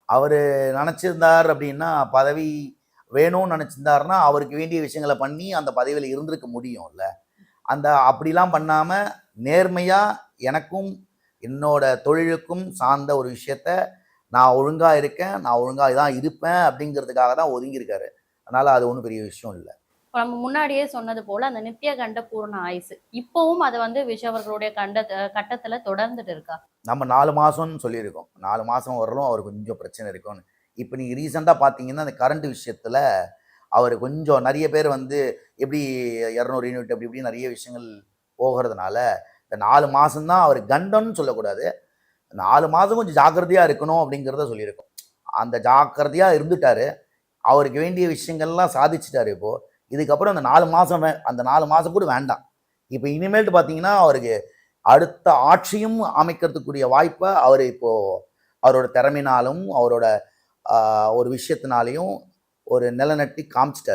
அவர் நினச்சிருந்தார் அப்படின்னா பதவி வேணும்னு நினச்சிருந்தாருன்னா அவருக்கு வேண்டிய விஷயங்களை பண்ணி அந்த பதவியில் இருந்திருக்க முடியும்ல. அந்த அப்படிலாம் பண்ணாமல் நேர்மையாக எனக்கும் என்னோட தொழிலுக்கும் சார்ந்த ஒரு விஷயத்த நான் ஒழுங்காக இருக்கேன், நான் ஒழுங்காக தான் இருப்பேன் அப்படிங்கிறதுக்காக தான் ஒதுங்கியிருக்காரு. அதனால் அது ஒன்றும் பெரிய விஷயம் இல்லை. நம்ம முன்னாடியே சொன்னது போல அந்த நித்திய கண்ட பூர்ண ஆயுசு இப்பவும் அது வந்து விஷ் அவர்களுடைய கட்டத்துல தொடர்ந்துட்டு இருக்கா? நம்ம 4 மாதம்னு சொல்லியிருக்கோம். 4 மாதம் வரலும் அவர் கொஞ்சம் பிரச்சனை இருக்கும்னு. இப்போ நீங்கள் ரீசெண்டாக பார்த்தீங்கன்னா அந்த கரண்ட் விஷயத்தில் அவர் கொஞ்சம் நிறைய பேர் வந்து எப்படி 200 யூனிட் அப்படி இப்படி நிறைய விஷயங்கள் போகிறதுனால இந்த 4 மாதம் தான் அவர் கண்டம்னு சொல்லக்கூடாது. 4 மாதம் கொஞ்சம் ஜாக்கிரதையாக இருக்கணும் அப்படிங்கிறத சொல்லியிருக்கோம். அந்த ஜாக்கிரதையாக இருந்துட்டாரு. அவருக்கு வேண்டிய விஷயங்கள்லாம் சாதிச்சிட்டாரு. இப்போது இதுக்கப்புறம் அந்த 4 மாதம் அந்த 4 மாதம் கூட வேண்டாம். இப்போ இனிமேல்ட்டு பார்த்தீங்கன்னா அவருக்கு அடுத்த ஆட்சியும் அமைக்கிறதுக்குரிய வாய்ப்பை அவர் இப்போது அவரோட திறமையினாலும் அவரோட ஒரு விஷயத்தினாலையும் ஒரு நிலநட்டி காமிச்சிட்டாரு.